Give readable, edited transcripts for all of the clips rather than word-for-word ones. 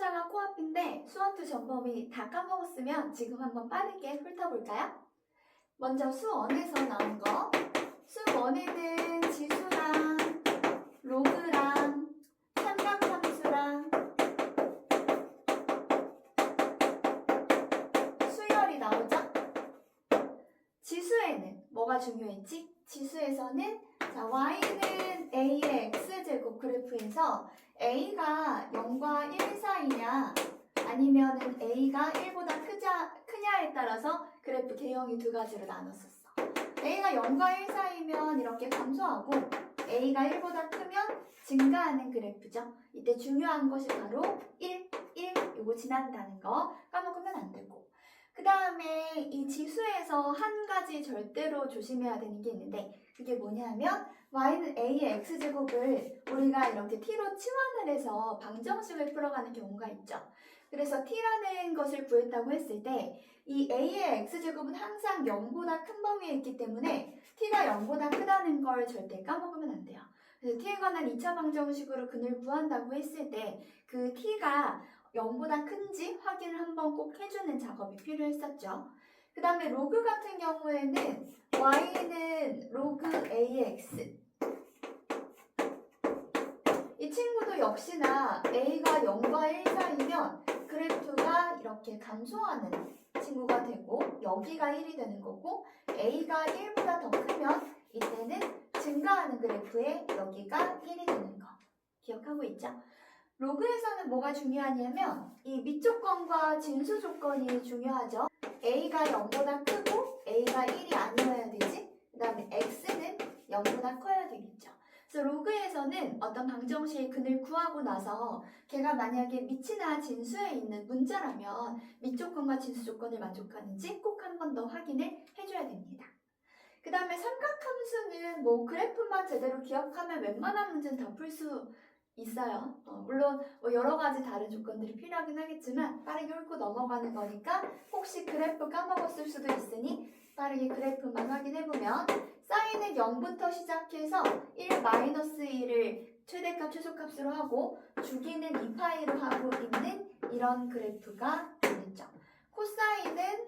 모의고사가 코앞인데 수원2 전범위 다 까먹었으면 지금 한번 빠르게 훑어볼까요? 먼저 수1에서 나온 거. 수1에는 지수랑 로그랑 삼각함수랑 수열이 나오죠? 지수에는 뭐가 중요했지? 지수에서는 자, y는 a의 x제곱 그래프에서 a가 0과 1 사이냐 아니면은 a가 1보다 크냐에 따라서 그래프 개형이 두 가지로 나눴었어. a가 0과 1 사이면 이렇게 감소하고 a가 1보다 크면 증가하는 그래프죠. 이때 중요한 것이 바로 1 이거 지난다는 거 까먹으면 안 되고, 그 다음에 이 지수에서 한 가지 절대로 조심해야 되는 게 있는데 그게 뭐냐면 y는 a의 x제곱을 우리가 이렇게 t로 치환을 해서 방정식을 풀어가는 경우가 있죠. 그래서 t라는 것을 구했다고 했을 때 이 a의 x제곱은 항상 0보다 큰 범위에 있기 때문에 t가 0보다 크다는 걸 절대 까먹으면 안 돼요. 그래서 t에 관한 2차 방정식으로 근을 구한다고 했을 때 그 t가 0보다 큰지 확인을 한번 꼭 해주는 작업이 필요했었죠. 그 다음에 로그 같은 경우에는 y는 로그 ax, 이 친구도 역시나 a가 0과 1 사이면 그래프가 이렇게 감소하는 친구가 되고 여기가 1이 되는 거고, a가 1보다 더 크면 이때는 증가하는 그래프에 여기가 1이 되는 거 기억하고 있죠? 로그에서는 뭐가 중요하냐면 이 밑조건과 진수 조건이 중요하죠. a가 0보다 크고 a가 1이 아니어야 되지. 그 다음에 x는 0보다 커야 되겠죠. 그래서 로그에서는 어떤 방정식 근을 구하고 나서 걔가 만약에 밑이나 진수에 있는 문자라면 밑조건과 진수 조건을 만족하는지 꼭 한 번 더 확인을 해줘야 됩니다. 그 다음에 삼각함수는 뭐 그래프만 제대로 기억하면 웬만한 문제는 다 풀 수 있어요. 물론 뭐 여러 가지 다른 조건들이 필요하긴 하겠지만 빠르게 훑고 넘어가는 거니까 혹시 그래프 까먹었을 수도 있으니 빠르게 그래프만 확인해보면 사인은 0부터 시작해서 1-1을 최대값 최소값으로 하고 주기는 2파이로 하고 있는 이런 그래프가 되겠죠. 코사인은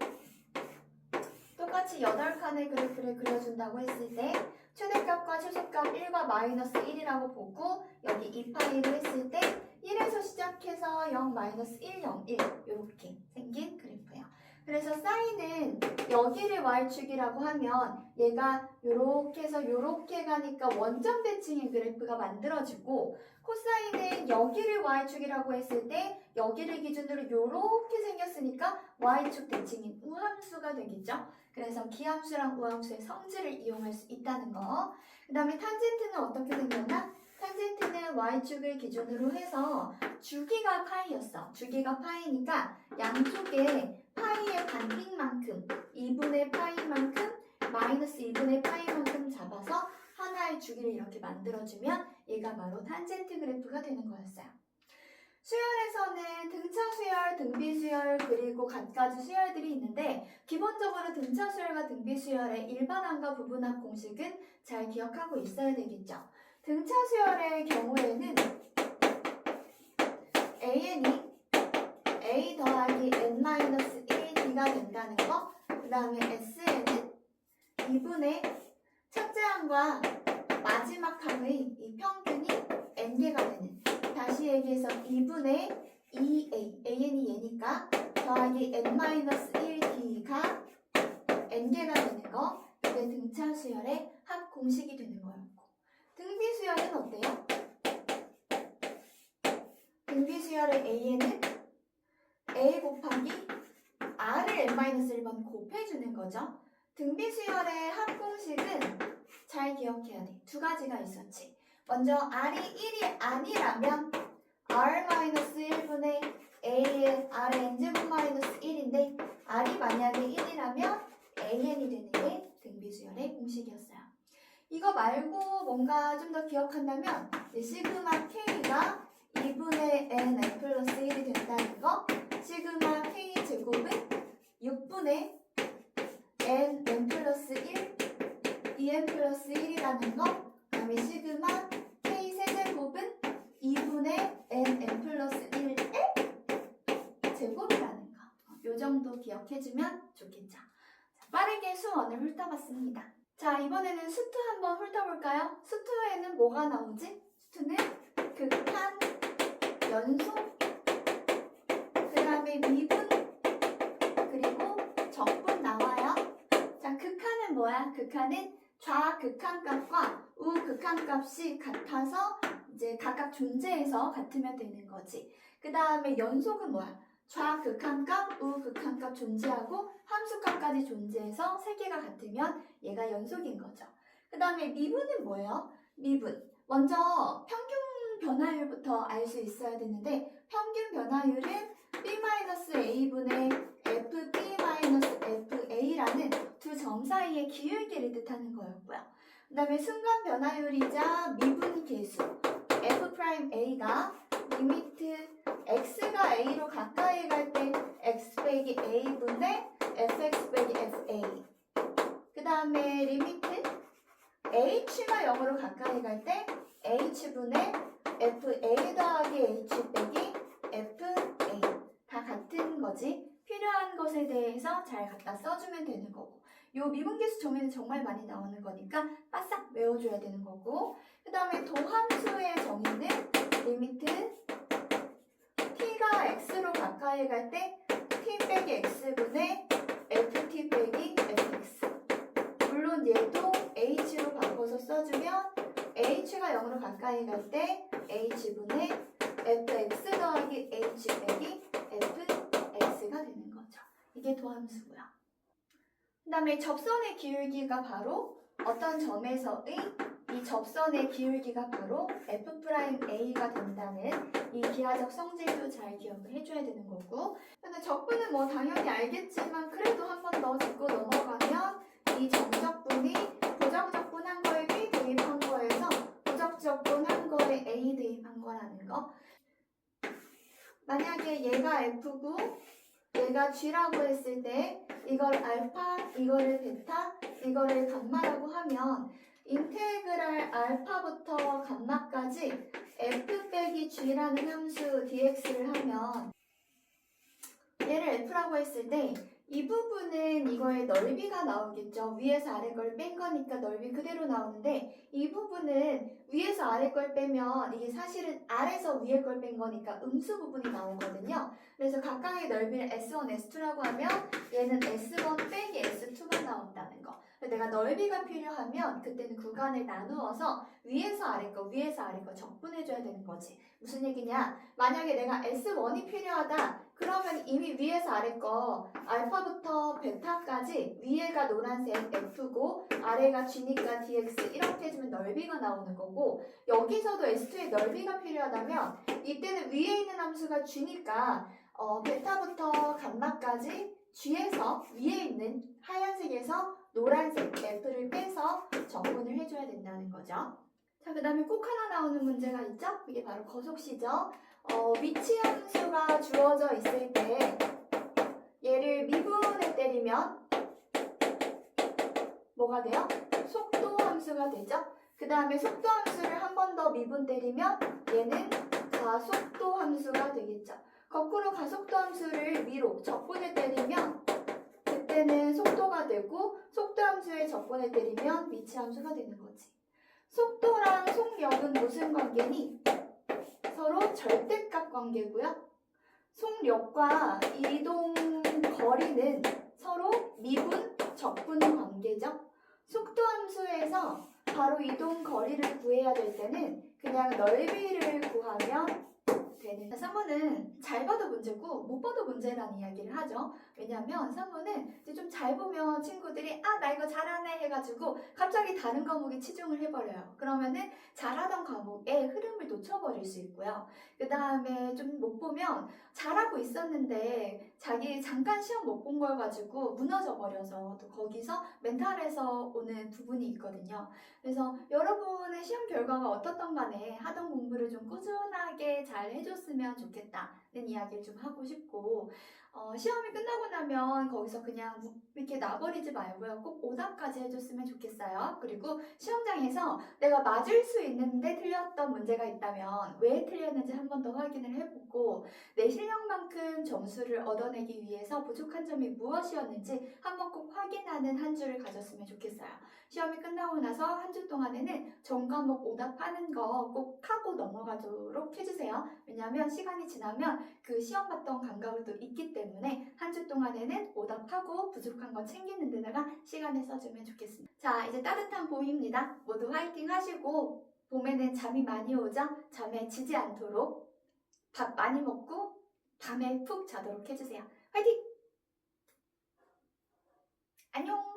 똑같이 8칸의 그래프를 그려준다고 했을 때 최대값과 최소값 1과 마이너스 1이라고 보고 여기 2파이를 했을 때 1에서 시작해서 0, 마이너스 1, 0, 1 이렇게 생긴 그래프예요. 그래서 사인은 여기를 y축이라고 하면 얘가 이렇게 해서 이렇게 가니까 원점 대칭의 그래프가 만들어지고, 코사인은 여기를 y축이라고 했을 때 여기를 기준으로 이렇게 생겼으니까 y축 대칭인 우함수가 되겠죠. 그래서 기함수랑 우함수의 성질을 이용할 수 있다는 거. 그 다음에 탄젠트는 어떻게 생겼나? 탄젠트는 y축을 기준으로 해서 주기가 파이였어. 주기가 파이니까 양쪽에 파이의 반빅만큼 2분의 파이만큼 마이너스 2분의 파이만큼 잡아서 하나의 주기를 이렇게 만들어주면 얘가 바로 탄젠트 그래프가 되는 거였어요. 수열에서는 등차 수열, 등비 수열, 그리고 갖가지 수열들이 있는데 기본적으로 등차 수열과 등비 수열의 일반항과 부분합 공식은 잘 기억하고 있어야 되겠죠. 등차 수열의 경우에는 an이 a 더하기 n-1d가 된다는 거, 그 다음에 sn은 2분의 첫째 항과 마지막 항의 이 평균이 n개가 되는, 다시 얘기해서 2분의 2a, an이 얘니까 더하기 n-1d가 n개가 되는 거, 이게 등차 수열의 합 공식이 되는 거였고, 등비 수열은 어때요? 등비 수열의 a는 a 곱하기 r을 n-1번 곱해주는 거죠. 등비 수열의 합 공식은 잘 기억해야 돼. 두 가지가 있었지. 먼저 r이 1이 아니라면 r-1분의 a의 r의 n제곱 마이너스 1인데 r이 만약에 1이라면 an이 되는 게 등비 수열의 공식이었어요. 이거 말고 뭔가 좀 더 기억한다면 시그마 k가 2분의 n 플러스 1이 된다는 거, 시그마 k 제곱은 6분의 n 플러스 1 2n 플러스 1이라는 거, 그 다음에 시그마 k 세제곱은 2분의 n 플러스 1의 기억해주면 좋겠죠. 자, 빠르게 수원을 훑어봤습니다. 자, 이번에는 수투 한번 훑어볼까요? 수투에는 뭐가 나오지? 수투는 극한, 연속, 그 다음에 미분, 그리고 적분 나와요. 자, 극한은 뭐야? 극한은 좌극한값과 우극한값이 같아서 이제 각각 존재해서 같으면 되는 거지. 그 다음에 연속은 뭐야? 좌극한값, 우극한값 존재하고 함수값까지 존재해서 세 개가 같으면 얘가 연속인 거죠. 그 다음에 미분은 뭐예요? 미분. 먼저 평균 변화율부터 알 수 있어야 되는데 평균 변화율은 b-a분의 fb-fa라는 두 점 사이의 기울기를 뜻하는 거였고요. 그 다음에 순간 변화율이자 미분 계수 f'a가 리미트 x가 a로 가까이 갈 때 x 빼기 a분의 fx 빼기 fa. 그 다음에 리미트 h가 0으로 가까이 갈 때 h분의 fa 더하기 h 빼기 fa. 다 같은 거지. 필요한 것에 대해서 잘 갖다 써주면 되는 거고, 요 미분계수 정의는 정말 많이 나오는 거니까 바싹 외워줘야 되는 거고, 그 다음에 도함수의 정의는 리미트 t가 x로 가까이 갈 때 t 빼기 x분의 ft 빼기 fx. 물론 얘도 h로 바꿔서 써주면 h가 0으로 가까이 갈 때 h분의 fx 더하기 h 빼기 fx가 되는 거죠. 이게 도함수고요. 그 다음에 접선의 기울기가 바로 어떤 점에서의 이 접선의 기울기가 바로 f'a가 된다는 이 기하적 성질도 잘 기억을 해줘야 되는 거고, 근데 적분은 뭐 당연히 알겠지만 그래도 한 번 더 짚고 넘어가면 이 정적분이 부정적분 한 거에 b 대입한 거에서 부정적분 한 거에 a 대입한 거라는 거. 만약에 얘가 f고 얘가 g라고 했을 때 이걸 알파, 이거를 베타, 이거를 감마라고 하면 인테그랄 알파부터 감마까지 f 빼기 g라는 함수 dx를 하면 얘를 f라고 했을 때 이 부분은 이거의 넓이가 나오겠죠. 위에서 아래 걸 뺀 거니까 넓이 그대로 나오는데 이 부분은 위에서 아래 걸 빼면 이게 사실은 아래에서 위에 걸 뺀 거니까 음수 부분이 나오거든요. 그래서 각각의 넓이를 S1, S2라고 하면 얘는 S1 빼기 S2가 나온다는 거. 내가 넓이가 필요하면 그때는 구간을 나누어서 위에서 아래 거, 위에서 아래 거 적분해줘야 되는 거지. 무슨 얘기냐? 만약에 내가 S1이 필요하다. 그러면 이미 위에서 아래 거 알파부터 베타까지 위에가 노란색 F고 아래가 G니까 DX 이렇게 해주면 넓이가 나오는 거고, 여기서도 S2의 넓이가 필요하다면 이때는 위에 있는 함수가 G니까 베타부터 감마까지 G에서 위에 있는 하얀색에서 노란색 F를 빼서 적분을 해줘야 된다는 거죠. 자, 그 다음에 꼭 하나 나오는 문제가 있죠? 이게 바로 거속시죠. 위치 함수가 주어져 있을 때 얘를 미분을 때리면 뭐가 돼요? 속도 함수가 되죠. 그 다음에 속도 함수를 한 번 더 미분 때리면 얘는 가속도 함수가 되겠죠. 거꾸로 가속도 함수를 위로 적분을 때리면 그때는 속도가 되고, 속도 함수의 적분을 때리면 위치 함수가 되는 거지. 속도랑 속력은 무슨 관계니? 서로 절대값 관계고요. 속력과 이동 거리는 서로 미분, 적분 관계죠. 속도 함수에서 바로 이동 거리를 구해야 될 때는 그냥 넓이를 구하면 되는. 3번은 잘 봐도 문제고 못 봐도 문제라는 이야기를 하죠. 왜냐하면 3번은 이제 좀 잘 보면 친구들이 나 이거 잘하네 해가지고 갑자기 다른 과목에 치중을 해버려요. 그러면은 잘하던 과목의 흐름을 놓쳐버릴 수 있고요. 그 다음에 좀 못 보면 잘하고 있었는데 자기 잠깐 시험 못 본 걸 가지고 무너져 버려서 또 거기서 멘탈에서 오는 부분이 있거든요. 그래서 여러분의 시험 결과가 어떻든 간에 하던 공부를 좀 꾸준하게 잘 해줬으면 좋겠다. 이야기를 좀 하고 싶고, 시험이 끝나고 나면 거기서 그냥 이렇게 놔버리지 말고요. 꼭 오답까지 해줬으면 좋겠어요. 그리고 시험장에서 내가 맞을 수 있는데 틀렸던 문제가 있다면 왜 틀렸는지 한 번 더 확인을 해보고, 내 실력만큼 점수를 얻어내기 위해서 부족한 점이 무엇이었는지 한번 꼭 확인하는 한 주를 가졌으면 좋겠어요. 시험이 끝나고 나서 한 주 동안에는 전 과목 오답하는 거 꼭 하고 넘어가도록 해주세요. 왜냐하면 시간이 지나면 그 시험 봤던 감각을 또 잊기 때문에 한 주 동안에는 오답하고 부족한 거 챙기는 데다가 시간을 써주면 좋겠습니다. 자, 이제 따뜻한 봄입니다. 모두 화이팅 하시고, 봄에는 잠이 많이 오죠? 잠에 지지 않도록 밥 많이 먹고 밤에 푹 자도록 해주세요. 화이팅! 안녕!